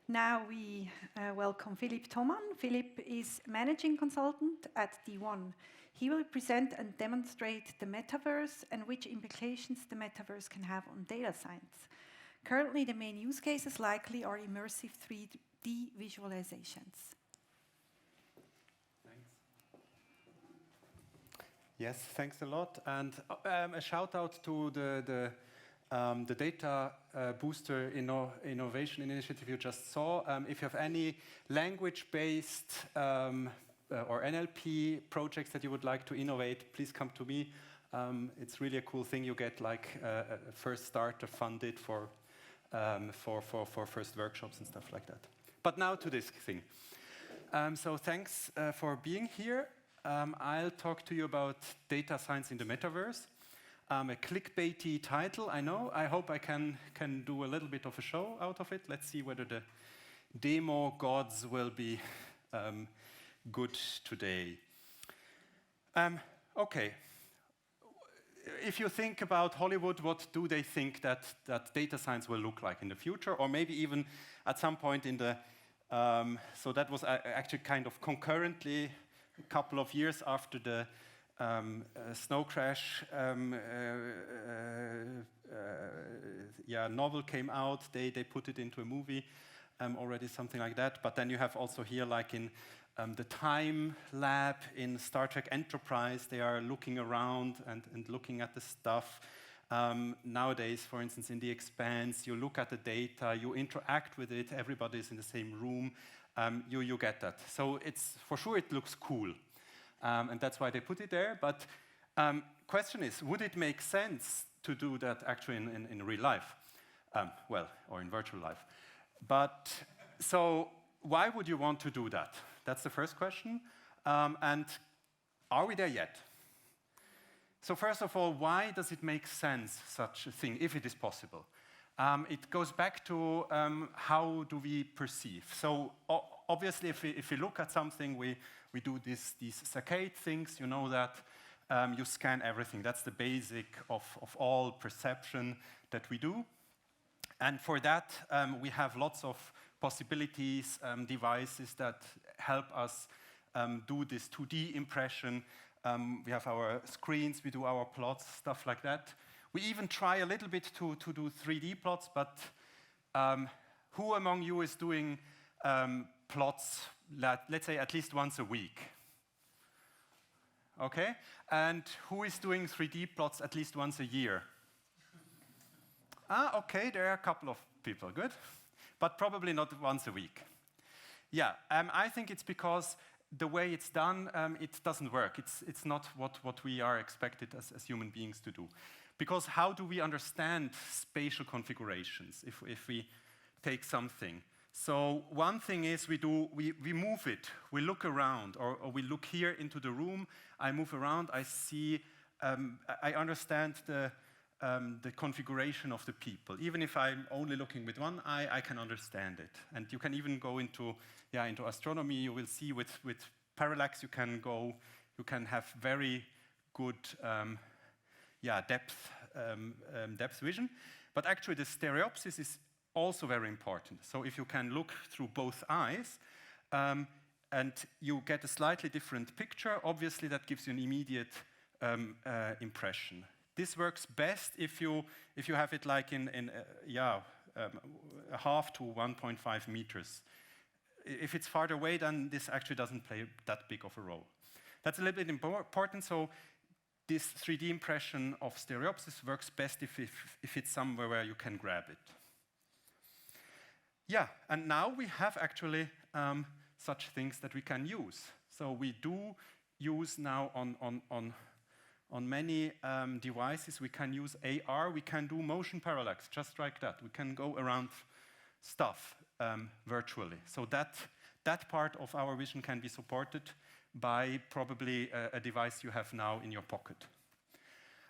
Now we welcome Philipp Thomann. Philipp is managing consultant at D1. He will present and demonstrate the Metaverse and which implications the Metaverse can have on data science. Currently, the main use cases likely are immersive 3D visualizations. Thanks. Yes, thanks a lot. And a shout out to the data booster innovation initiative you just saw. If you have any language-based or NLP projects that you would like to innovate, please come to me. It's really a cool thing. You get like a first starter funded for first workshops and stuff like that. But now to this thing. So thanks for being here. I'll talk to you about data science in the metaverse. A clickbaity title, I know. I hope I can do a little bit of a show out of it. Let's see whether the demo gods will be good today. Okay. If you think about Hollywood, what do they think that data science will look like in the future? Or maybe even at some point in the... so that was actually kind of concurrently, a couple of years after the snow crash novel came out, they put it into a movie already, something like that. But then you have also here, like in the time lab in Star Trek Enterprise, they are looking around and looking at the stuff. Nowadays, for instance, in The Expanse, you look at the data, you interact with it, everybody is in the same room, you get that. So it's, for sure it looks cool. And that's why they put it there. But question is, would it make sense to do that actually in real life? Well, or in virtual life. But so why would you want to do that? That's the first question. And are we there yet? So first of all, why does it make sense, such a thing, if it is possible? It goes back to how do we perceive. So obviously, if we look at something, we do these saccade things, you know that. You scan everything. That's the basic of all perception that we do. And for that, we have lots of possibilities, devices that help us do this 2D impression. We have our screens, we do our plots, stuff like that. We even try a little bit to do 3D plots, but who among you is doing plots, let's say, at least once a week? Okay? And who is doing 3D plots at least once a year? Okay, there are a couple of people, good. But probably not once a week. Yeah, I think it's because the way it's done, it doesn't work. It's not what we are expected as human beings to do. Because how do we understand spatial configurations if we take something? So one thing is we move it, we look around, or we look here into the room, I move around, I see, I understand the configuration of the people. Even if I'm only looking with one eye, I can understand it. And you can even go into astronomy. You will see with parallax you can have very good depth vision. But actually the stereopsis is also very important. So if you can look through both eyes and you get a slightly different picture, obviously that gives you an immediate impression. This works best if you have it like in a half to 1.5 meters. If it's farther away, then this actually doesn't play that big of a role. That's a little bit important. So this 3D impression of stereopsis works best if it's somewhere where you can grab it. Yeah, and now we have actually such things that we can use. So we do use now on many devices, we can use AR, we can do motion parallax, just like that. We can go around stuff virtually. So that part of our vision can be supported by probably a device you have now in your pocket.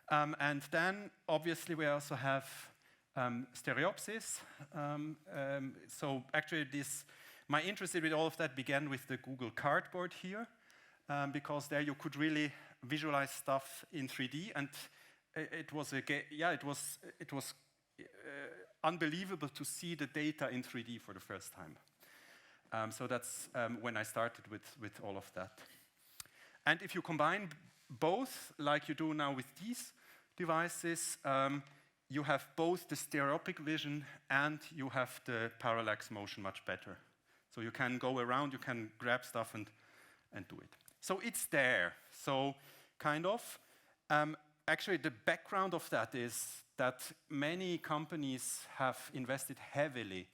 And then, obviously, we also have stereopsis. So actually, my interest with all of that began with the Google Cardboard here, because there you could really visualize stuff in 3D, and it was unbelievable to see the data in 3D for the first time. So that's when I started with all of that. And if you combine both, like you do now with these devices, you have both the stereoscopic vision and you have the parallax motion much better. So you can go around, you can grab stuff and do it. So it's there. So kind of. Actually, the background of that is that many companies have invested heavily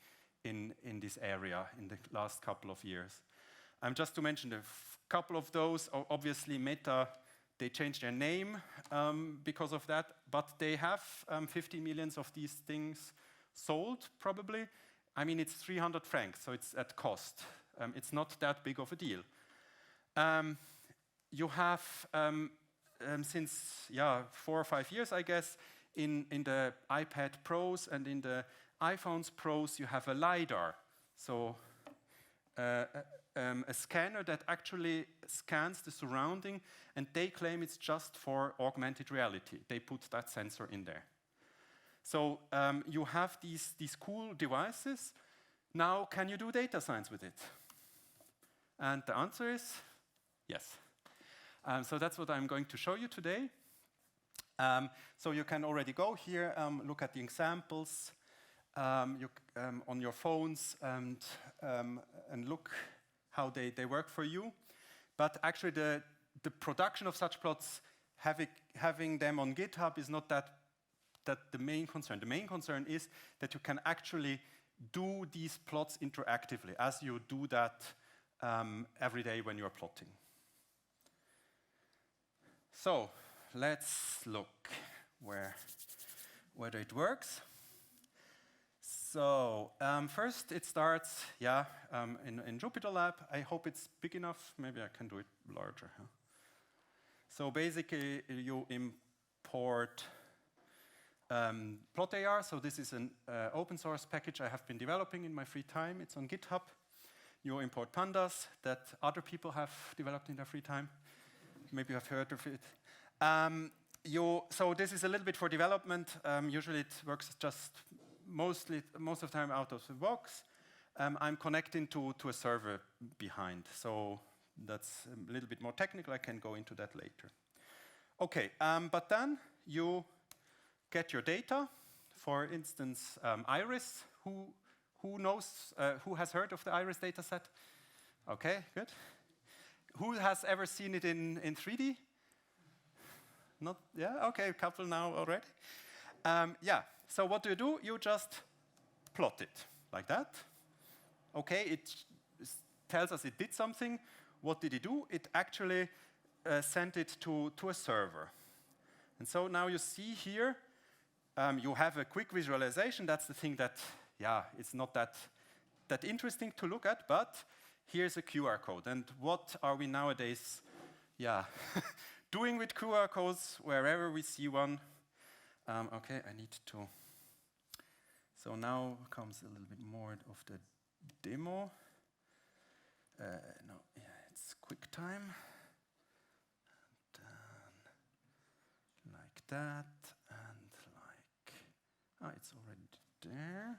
in this area in the last couple of years. Just to mention a couple of those, obviously Meta, they changed their name because of that, but they have 50 million of these things sold, probably. I mean, it's 300 francs, so it's at cost. It's not that big of a deal. You have, since 4 or 5 years, I guess, in the iPad Pros and in the iPhones Pros, you have a LiDAR. So a scanner that actually scans the surrounding, and they claim it's just for augmented reality. They put that sensor in there. So you have these cool devices. Now, can you do data science with it? And the answer is yes. So that's what I'm going to show you today. So you can already go here, look at the examples on your phones, and look how they work for you. But actually, the production of such plots, having them on GitHub, is not that the main concern. The main concern is that you can actually do these plots interactively, as you do that every day when you're plotting. So let's look whether it works. So first it starts, in Jupyter Lab. I hope it's big enough. Maybe I can do it larger. Huh? So basically, you import Plot.ar. So this is an open source package I have been developing in my free time. It's on GitHub. You import pandas that other people have developed in their free time. Maybe you have heard of it. So this is a little bit for development. Usually it works just most of the time out of the box. I'm connecting to a server behind. So that's a little bit more technical. I can go into that later. Okay, but then you get your data. For instance, iris. Who knows? Who has heard of the iris data set? Okay, good. Who has ever seen it in 3D? Not? Yeah. Okay, a couple now already. So what do? You just plot it like that. Okay, it tells us it did something. What did it do? It actually sent it to a server. And so now you see here, you have a quick visualization. That's the thing that, it's not that interesting to look at, but here's a QR code. And what are we nowadays, doing with QR codes wherever we see one? Okay, I need to. So now comes a little bit more of the demo. It's QuickTime. And like that, and like, it's already there.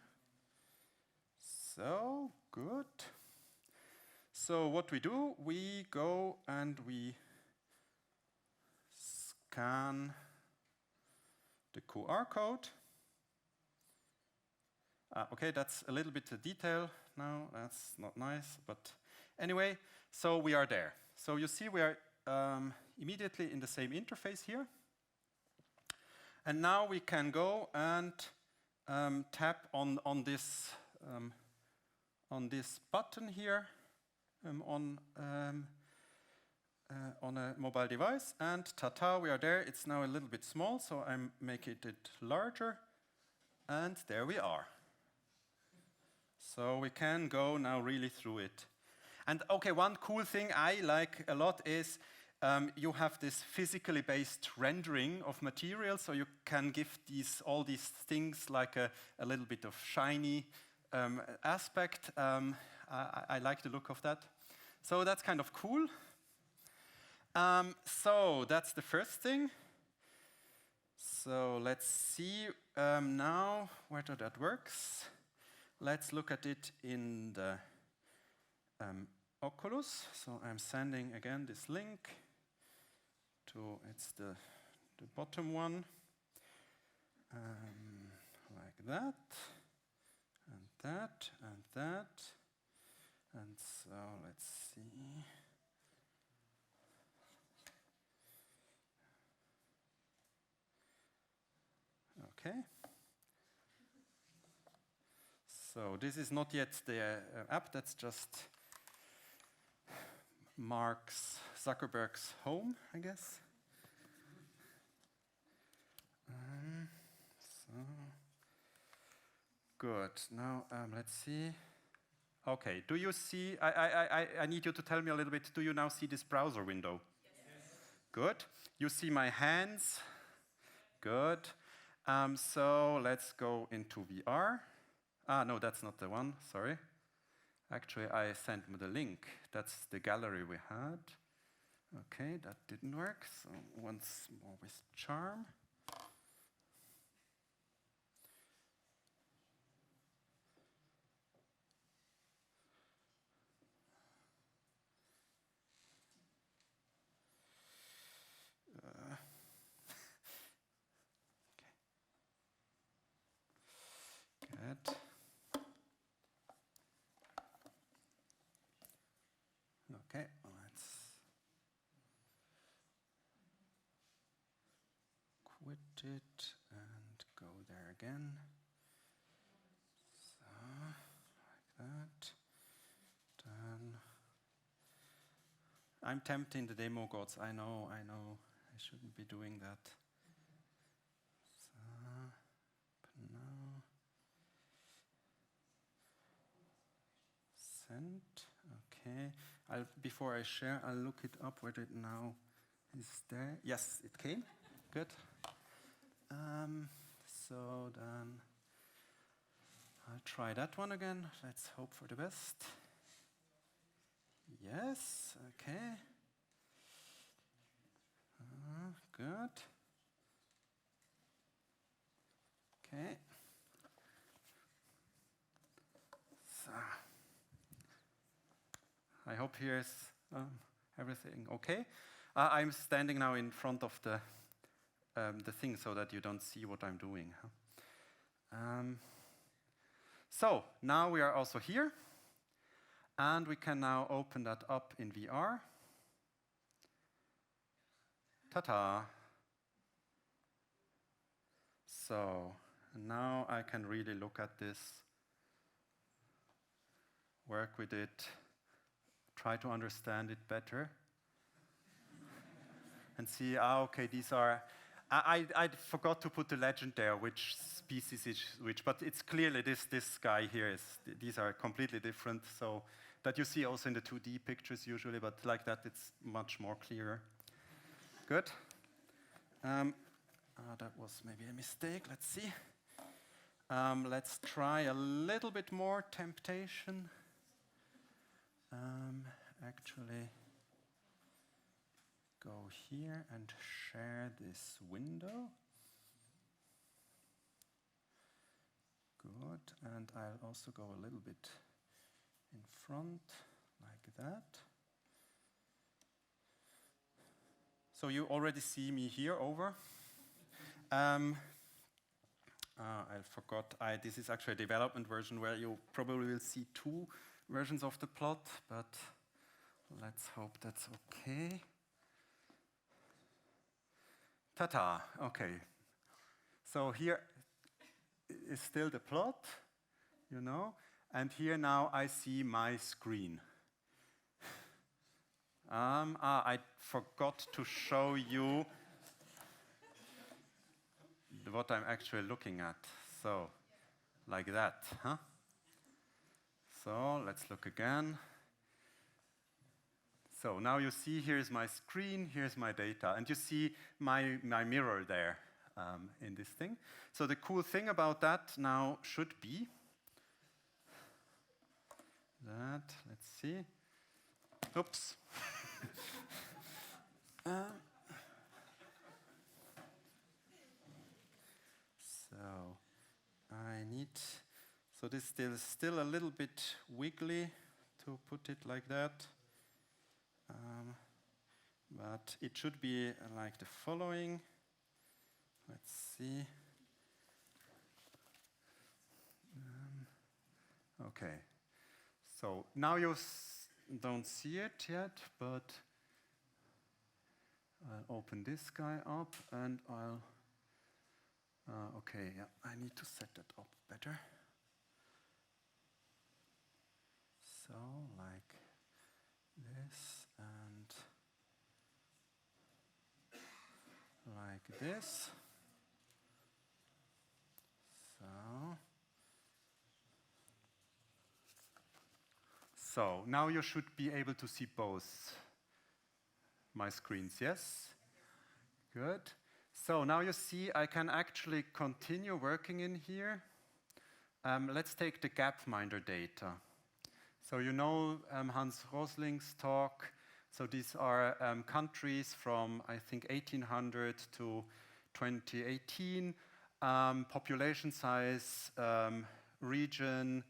So, good. So what we do, we go and we scan the QR code. Okay, that's a little bit of detail now. That's not nice, but anyway, so we are there. So you see we are immediately in the same interface here. And now we can go and tap on this button here on a mobile device, and ta-ta, we are there. It's now a little bit small, so I'm making it larger, and there we are. So we can go now really through it. And okay, one cool thing I like a lot is you have this physically based rendering of materials, so you can give all these things like a little bit of shiny aspect. I like the look of that. So that's kind of cool. So that's the first thing. So let's see now whether that works. Let's look at it in the Oculus. So I'm sending again this link to, it's the bottom one, like that, and that, and that. And so let's see. Okay. So this is not yet the app, that's just Mark Zuckerberg's home, I guess. So good. Now let's see. Okay. Do you see? I need you to tell me a little bit. Do you now see this browser window? Yes. Good. You see my hands. Good. So let's go into VR. No, that's not the one. Sorry. Actually, I sent me the link. That's the gallery we had. Okay, that didn't work. So once more with charm. Good. Okay, let's quit it and go there again. So, like that. Done. I'm tempting the demo gods. I know. I shouldn't be doing that. So, open now. Send. Okay. Before I share, I'll look it up whether it now is there. Yes, it came. Good. So then I'll try that one again. Let's hope for the best. Yes. Okay. Good. Okay. So I hope here's everything okay. I'm standing now in front of the thing so that you don't see what I'm doing. So now we are also here, and we can now open that up in VR. Ta-ta! So now I can really look at this, work with it, try to understand it better, and see, okay, these are, I forgot to put the legend there, which species is which, but it's clearly this guy here these are completely different, so that you see also in the 2D pictures usually, but like that it's much more clearer. Good. That was maybe a mistake, let's see. Let's try a little bit more temptation. Actually, go here and share this window. Good, and I'll also go a little bit in front, like that. So you already see me here over. I forgot, this is actually a development version where you probably will see two versions of the plot, but let's hope that's okay. Ta-ta, okay. So here is still the plot, you know, and here now I see my screen. I forgot to show you what I'm actually looking at. So, like that, huh? So, let's look again. So now you see, here's my screen, here's my data, and you see my mirror there in this thing. So the cool thing about that now should be that, let's see. Oops. need, so this is still a little bit wiggly to put it like that. But it should be like the following. Let's see. Okay. So now you don't see it yet, but I'll open this guy up and I'll. Okay, yeah, I need to set that up better. So, like this and like this. So now you should be able to see both my screens, yes? Good. So now you see I can actually continue working in here. Let's take the Gapminder data. So you know Hans Rosling's talk. So these are countries from, I think, 1800 to 2018. Population size, region,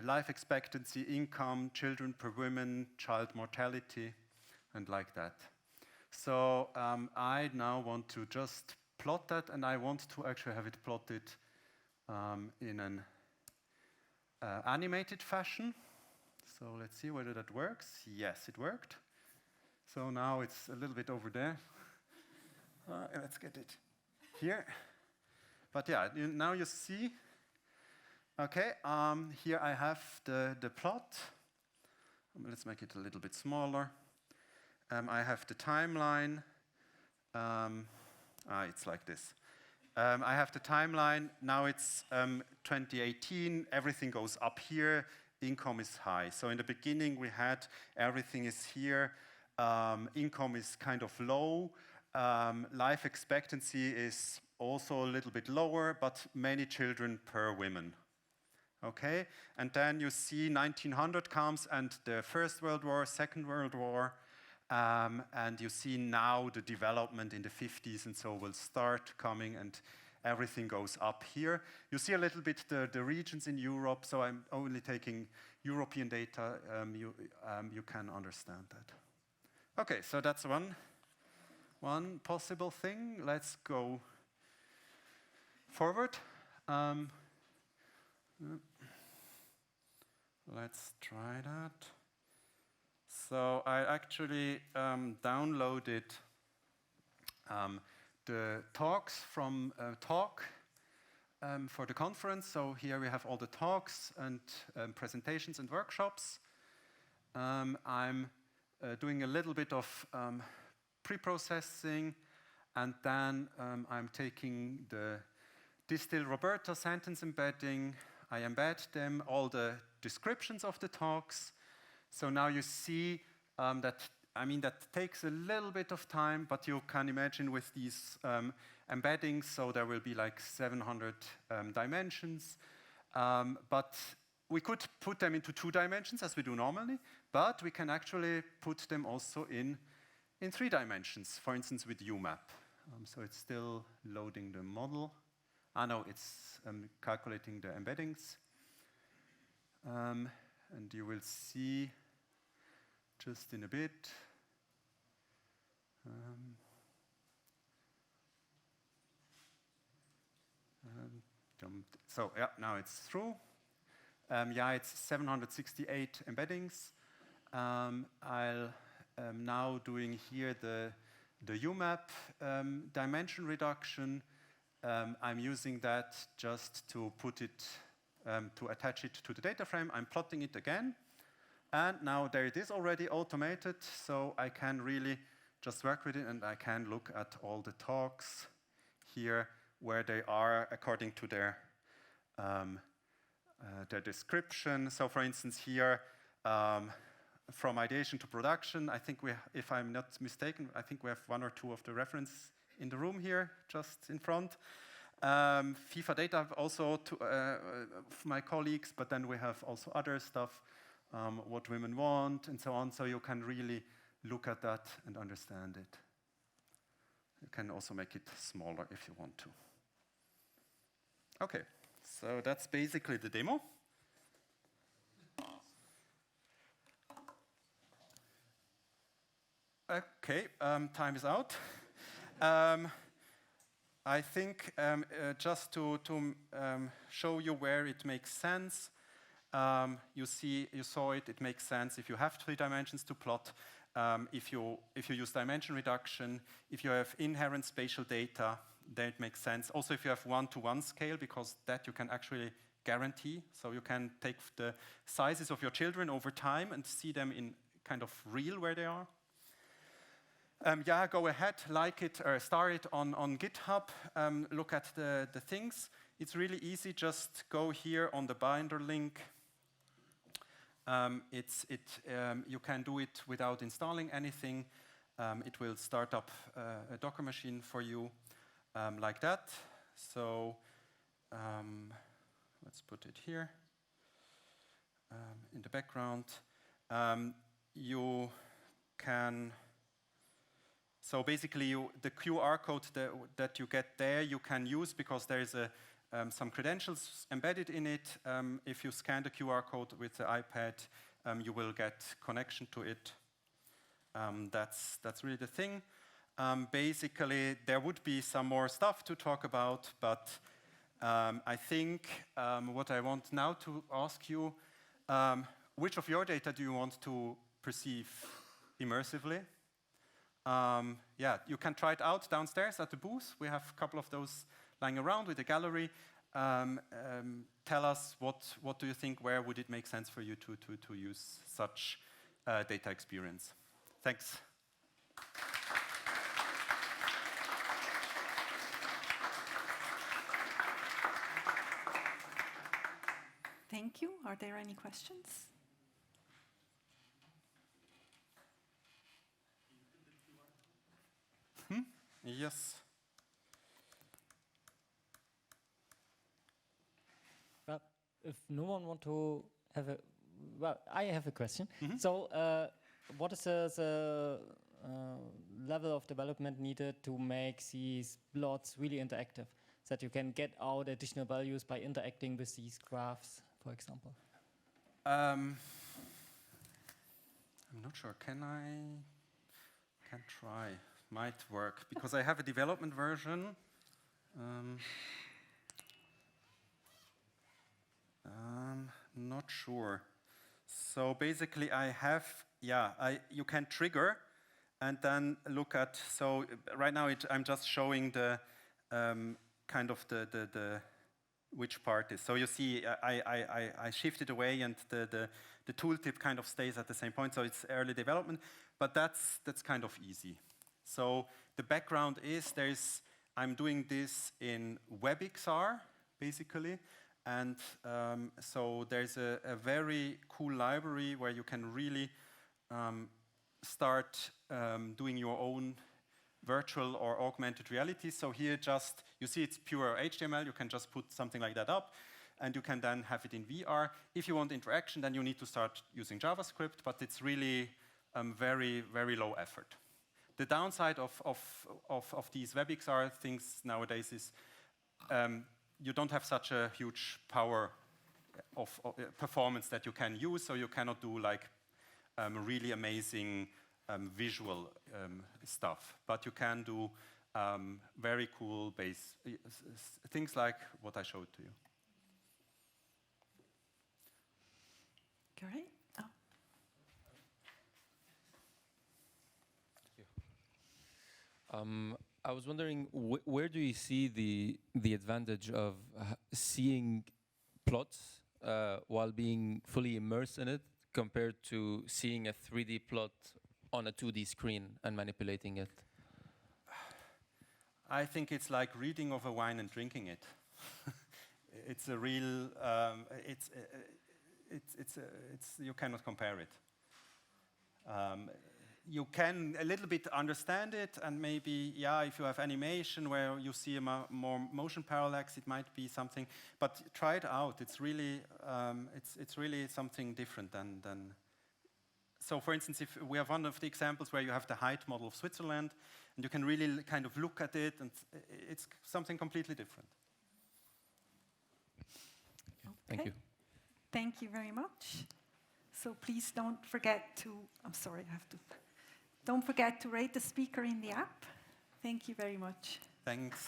life expectancy, income, children per woman, child mortality, and like that. So I now want to just plot that, and I want to actually have it plotted in an animated fashion. So let's see whether that works. Yes, it worked. So now it's a little bit over there. Let's get it here. But yeah, now you see. Okay, here I have the plot. Let's make it a little bit smaller. I have the timeline. It's like this. I have the timeline. Now it's 2018. Everything goes up here. Income is high. So in the beginning, we had everything is here. Income is kind of low. Life expectancy is also a little bit lower, but many children per woman. Okay, and then you see 1900 comes and the First World War, Second World War, and you see now the development in the 50s, and so will start coming and everything goes up here. You see a little bit the regions in Europe, so I'm only taking European data. You can understand that. Okay, so that's one possible thing. Let's go forward. Let's try that. So I actually downloaded the talks from talk for the conference. So here we have all the talks and presentations and workshops. I'm doing a little bit of pre-processing, and then I'm taking the Distill Roberta sentence embedding. I embed them, all the descriptions of the talks. So now you see that takes a little bit of time, but you can imagine with these embeddings, so there will be like 700 dimensions. But we could put them into 2 dimensions as we do normally, but we can actually put them also in 3 dimensions, for instance with UMAP. So it's still loading the model. No, it's calculating the embeddings. And you will see just in a bit. So yeah, now it's through. It's 768 embeddings. I'll now doing here the UMAP dimension reduction. I'm using that just to put it, to attach it to the data frame. I'm plotting it again. And now there it is already automated, so I can really just work with it, and I can look at all the talks here where they are according to their description. So for instance here, from ideation to production, I think if I'm not mistaken, I think we have 1 or 2 of the reference in the room here, just in front. FIFA data also my colleagues, but then we have also other stuff, what women want and so on, so you can really look at that and understand it. You can also make it smaller if you want to. Okay, so that's basically the demo. Okay, time is out. I think just to show you where it makes sense, you saw it. It makes sense if you have 3 dimensions to plot. If you use dimension reduction, if you have inherent spatial data, then it makes sense. Also, if you have 1-to-1 scale, because that you can actually guarantee. So you can take the sizes of your children over time and see them in kind of real where they are. Yeah, go ahead, like it, or start it on GitHub, look at the things. It's really easy, just go here on the binder link. You can do it without installing anything. It will start up a Docker machine for you, like that. So let's put it here in the background. You can... So basically, the QR code that you get there, you can use because there is some credentials embedded in it. If you scan the QR code with the iPad, you will get connection to it. That's really the thing. Basically, there would be some more stuff to talk about, but I think what I want now to ask you, which of your data do you want to perceive immersively? Yeah, you can try it out downstairs at the booth. We have a couple of those lying around with a gallery. Tell us what do you think, where would it make sense for you to use such data experience? Thanks. Thank you. Are there any questions? Yes. Well, if no one want to have a, well, I have a question. Mm-hmm. So, what is the level of development needed to make these plots really interactive, so that you can get out additional values by interacting with these graphs, for example? I'm not sure. Can try. Might work because I have a development version. Not sure. So basically, you can trigger and then look at. So right now, I'm just showing the kind of the which part is. So you see, I shifted away, and the tooltip kind of stays at the same point. So it's early development, but that's kind of easy. So the background is I'm doing this in WebXR, basically. And so there's a very cool library where you can really start doing your own virtual or augmented reality. So here you see it's pure HTML. You can just put something like that up, and you can then have it in VR. If you want interaction, then you need to start using JavaScript, but it's really very, very low effort. The downside of these WebXR things nowadays is you don't have such a huge power of performance that you can use, so you cannot do like really amazing visual stuff. But you can do very cool things like what I showed to you. Great. Oh. I was wondering, where do you see the advantage of seeing plots while being fully immersed in it, compared to seeing a 3D plot on a 2D screen and manipulating it? I think it's like reading of a wine and drinking it. It's a real. You cannot compare it. You can a little bit understand it, and maybe, if you have animation where you see more motion parallax, it might be something. But try it out. It's really, it's really something different than. So, for instance, if we have one of the examples where you have the height model of Switzerland, and you can really kind of look at it, and it's something completely different. Thank Okay. you. Thank you very much. So please don't forget to, I'm sorry, I have to, don't forget to rate the speaker in the app. Thank you very much. Thanks.